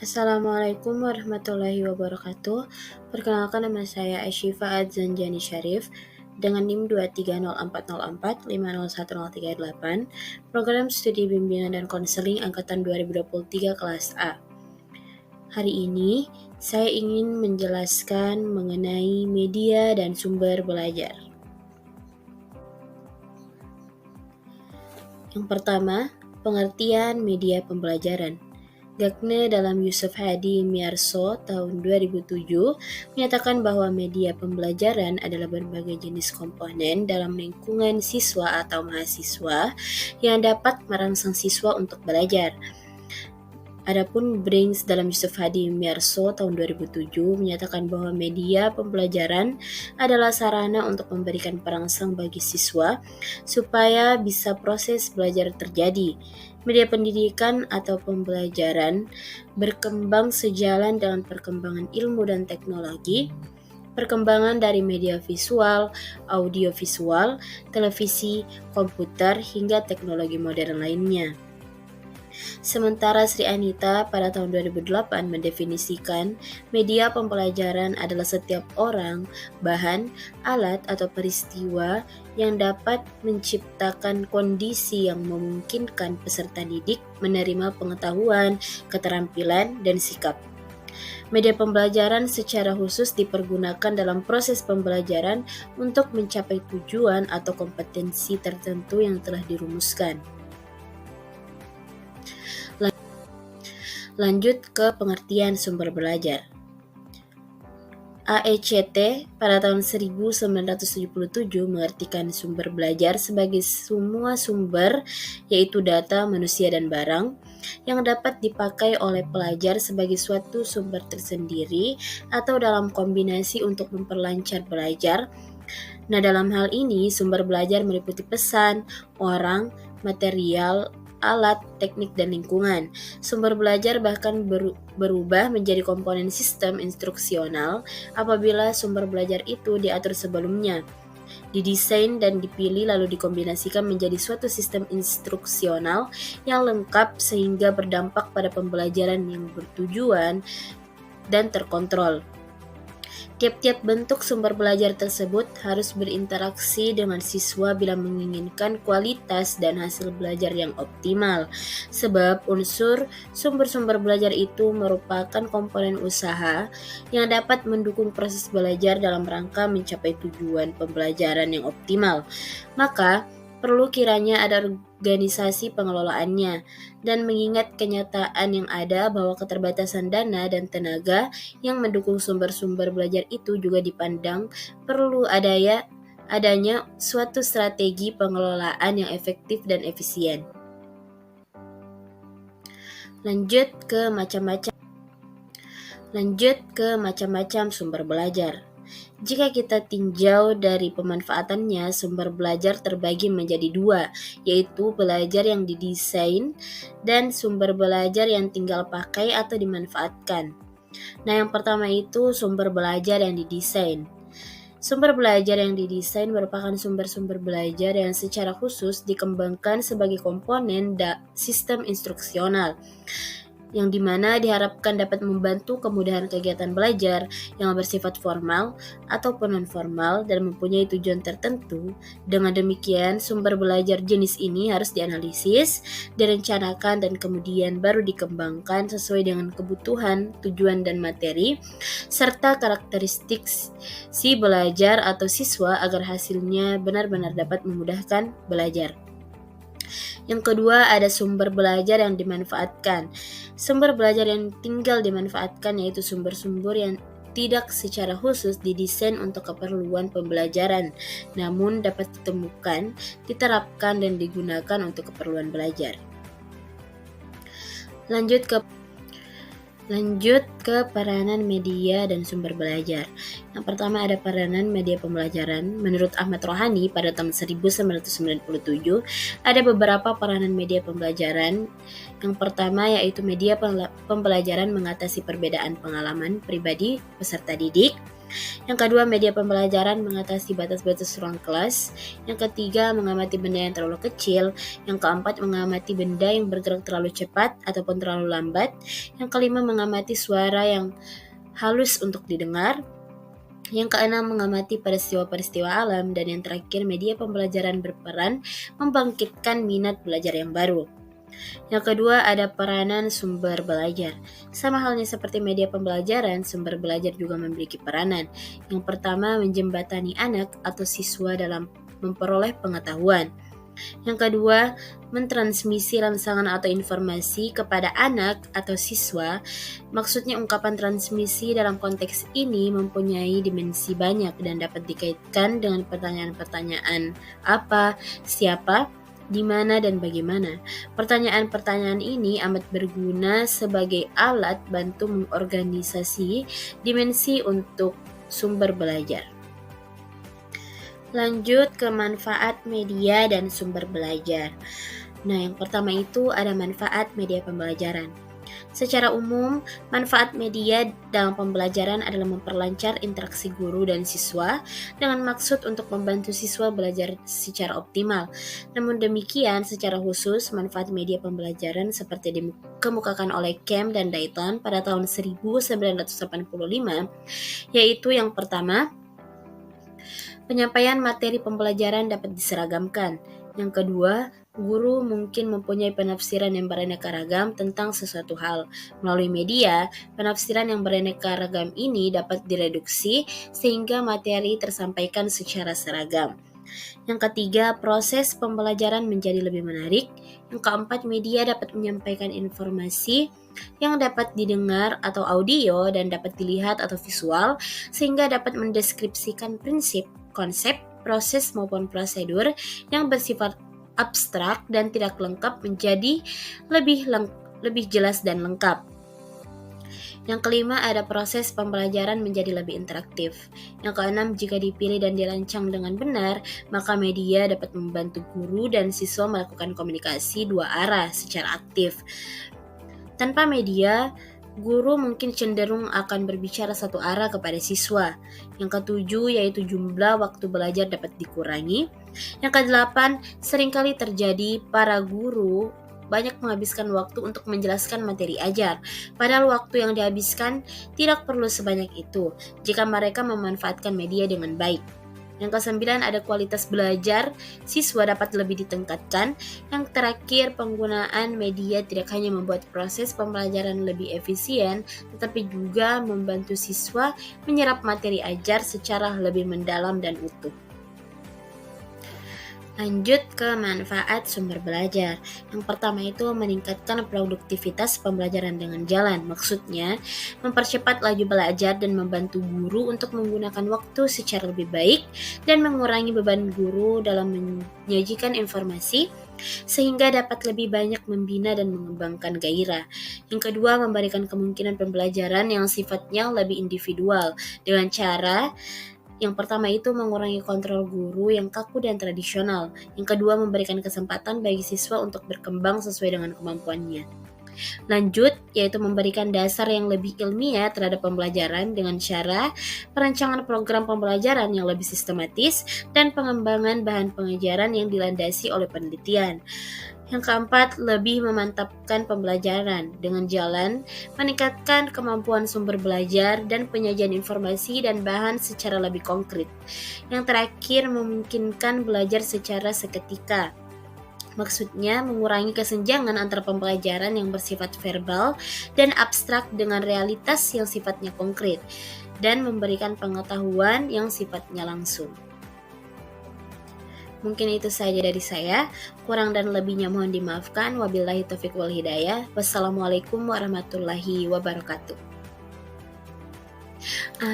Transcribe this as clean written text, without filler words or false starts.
Assalamualaikum warahmatullahi wabarakatuh. Perkenalkan, nama saya Ashifa Adzanjani Syarif dengan NIM 23040450138, Program Studi Bimbingan dan Konseling Angkatan 2023 Kelas A. Hari ini saya ingin menjelaskan mengenai media dan sumber belajar. Yang pertama, pengertian media pembelajaran. Gagne dalam Yusuf Hadi Miarso tahun 2007 menyatakan bahwa media pembelajaran adalah berbagai jenis komponen dalam lingkungan siswa atau mahasiswa yang dapat merangsang siswa untuk belajar. Adapun Brings dalam Yusuf Hadi Miarso tahun 2007 menyatakan bahwa media pembelajaran adalah sarana untuk memberikan perangsang bagi siswa supaya bisa proses belajar terjadi. Media pendidikan atau pembelajaran berkembang sejalan dengan perkembangan ilmu dan teknologi, perkembangan dari media visual, audiovisual, televisi, komputer, hingga teknologi modern lainnya. Sementara Sri Anita pada tahun 2008 mendefinisikan media pembelajaran adalah setiap orang, bahan, alat, atau peristiwa yang dapat menciptakan kondisi yang memungkinkan peserta didik menerima pengetahuan, keterampilan, dan sikap. Media pembelajaran secara khusus dipergunakan dalam proses pembelajaran untuk mencapai tujuan atau kompetensi tertentu yang telah dirumuskan. Lanjut ke pengertian sumber belajar. AECT pada tahun 1977 mengartikan sumber belajar sebagai semua sumber, yaitu data, manusia, dan barang, yang dapat dipakai oleh pelajar sebagai suatu sumber tersendiri atau dalam kombinasi untuk memperlancar belajar. Nah, dalam hal ini, sumber belajar meliputi pesan, orang, material, alat, teknik, dan lingkungan. Sumber belajar bahkan berubah menjadi komponen sistem instruksional apabila sumber belajar itu diatur sebelumnya, didesain dan dipilih lalu dikombinasikan menjadi suatu sistem instruksional yang lengkap sehingga berdampak pada pembelajaran yang bertujuan dan terkontrol. Tiap-tiap bentuk sumber belajar tersebut harus berinteraksi dengan siswa bila menginginkan kualitas dan hasil belajar yang optimal. Sebab unsur sumber-sumber belajar itu merupakan komponen usaha yang dapat mendukung proses belajar dalam rangka mencapai tujuan pembelajaran yang optimal. Maka, perlu kiranya ada organisasi pengelolaannya, dan mengingat kenyataan yang ada bahwa keterbatasan dana dan tenaga yang mendukung sumber-sumber belajar itu juga dipandang perlu adanya suatu strategi pengelolaan yang efektif dan efisien. Lanjut ke macam-macam sumber belajar. Jika kita tinjau dari pemanfaatannya, sumber belajar terbagi menjadi dua, yaitu belajar yang didesain dan sumber belajar yang tinggal pakai atau dimanfaatkan. Nah, yang pertama itu sumber belajar yang didesain. Sumber belajar yang didesain merupakan sumber-sumber belajar yang secara khusus dikembangkan sebagai komponen sistem instruksional, yang dimana diharapkan dapat membantu kemudahan kegiatan belajar yang bersifat formal ataupun non-formal dan mempunyai tujuan tertentu. Dengan demikian, sumber belajar jenis ini harus dianalisis, direncanakan, dan kemudian baru dikembangkan sesuai dengan kebutuhan, tujuan, dan materi, serta karakteristik si belajar atau siswa agar hasilnya benar-benar dapat memudahkan belajar. Yang kedua, ada sumber belajar yang dimanfaatkan. Sumber belajar yang tinggal dimanfaatkan yaitu sumber-sumber yang tidak secara khusus didesain untuk keperluan pembelajaran, namun dapat ditemukan, diterapkan, dan digunakan untuk keperluan belajar. Lanjut ke peranan media dan sumber belajar. Yang pertama ada peranan media pembelajaran. Menurut Ahmad Rohani pada tahun 1997, ada beberapa peranan media pembelajaran. Yang pertama yaitu media pembelajaran mengatasi perbedaan pengalaman pribadi peserta didik. Yang kedua, media pembelajaran mengatasi batas-batas ruang kelas. Yang ketiga, mengamati benda yang terlalu kecil. Yang keempat, mengamati benda yang bergerak terlalu cepat ataupun terlalu lambat. Yang kelima, mengamati suara yang halus untuk didengar. Yang keenam, mengamati peristiwa-peristiwa alam. Dan yang terakhir, media pembelajaran berperan membangkitkan minat belajar yang baru. Yang kedua, ada peranan sumber belajar. Sama halnya seperti media pembelajaran, sumber belajar juga memiliki peranan. Yang pertama, menjembatani anak atau siswa dalam memperoleh pengetahuan. Yang kedua, mentransmisi rangsangan atau informasi kepada anak atau siswa. Maksudnya ungkapan transmisi dalam konteks ini mempunyai dimensi banyak dan dapat dikaitkan dengan pertanyaan-pertanyaan apa, siapa, di mana, dan bagaimana. Pertanyaan-pertanyaan ini amat berguna sebagai alat bantu mengorganisasi dimensi untuk sumber belajar. Lanjut ke manfaat media dan sumber belajar. Nah, yang pertama itu ada manfaat media pembelajaran. Secara umum, manfaat media dalam pembelajaran adalah memperlancar interaksi guru dan siswa dengan maksud untuk membantu siswa belajar secara optimal. Namun demikian, secara khusus, manfaat media pembelajaran seperti dikemukakan oleh Kemp dan Dayton pada tahun 1985, yaitu yang pertama, penyampaian materi pembelajaran dapat diseragamkan. Yang kedua, guru mungkin mempunyai penafsiran yang beraneka ragam tentang sesuatu hal. Melalui media, penafsiran yang beraneka ragam ini dapat direduksi sehingga materi tersampaikan secara seragam. Yang ketiga, proses pembelajaran menjadi lebih menarik. Yang keempat, media dapat menyampaikan informasi yang dapat didengar atau audio dan dapat dilihat atau visual, sehingga dapat mendeskripsikan prinsip, konsep, proses maupun prosedur yang bersifat abstrak dan tidak lengkap menjadi lebih jelas dan lengkap. Yang kelima, ada proses pembelajaran menjadi lebih interaktif. Yang keenam, jika dipilih dan dirancang dengan benar, maka media dapat membantu guru dan siswa melakukan komunikasi dua arah secara aktif. Tanpa media, guru mungkin cenderung akan berbicara satu arah kepada siswa. Yang ketujuh, yaitu jumlah waktu belajar dapat dikurangi. Yang kedelapan, seringkali terjadi para guru banyak menghabiskan waktu untuk menjelaskan materi ajar, padahal waktu yang dihabiskan tidak perlu sebanyak itu jika mereka memanfaatkan media dengan baik. Yang kesembilan, ada kualitas belajar siswa dapat lebih ditingkatkan. Yang terakhir, penggunaan media tidak hanya membuat proses pembelajaran lebih efisien, tetapi juga membantu siswa menyerap materi ajar secara lebih mendalam dan utuh. Lanjut ke manfaat sumber belajar. Yang pertama itu meningkatkan produktivitas pembelajaran dengan jalan. Maksudnya, mempercepat laju belajar dan membantu guru untuk menggunakan waktu secara lebih baik dan mengurangi beban guru dalam menyajikan informasi sehingga dapat lebih banyak membina dan mengembangkan gairah. Yang kedua, memberikan kemungkinan pembelajaran yang sifatnya lebih individual dengan cara yang pertama itu mengurangi kontrol guru yang kaku dan tradisional. Yang kedua, memberikan kesempatan bagi siswa untuk berkembang sesuai dengan kemampuannya. Lanjut, yaitu memberikan dasar yang lebih ilmiah terhadap pembelajaran dengan cara perancangan program pembelajaran yang lebih sistematis dan pengembangan bahan pengajaran yang dilandasi oleh penelitian. Yang keempat, lebih memantapkan pembelajaran dengan jalan meningkatkan kemampuan sumber belajar dan penyajian informasi dan bahan secara lebih konkret. Yang terakhir, memungkinkan belajar secara seketika. Maksudnya, mengurangi kesenjangan antara pembelajaran yang bersifat verbal dan abstrak dengan realitas yang sifatnya konkret, dan memberikan pengetahuan yang sifatnya langsung. Mungkin itu saja dari saya. Kurang dan lebihnya mohon dimaafkan. Wabillahi taufiq wal hidayah. Wassalamualaikum warahmatullahi wabarakatuh.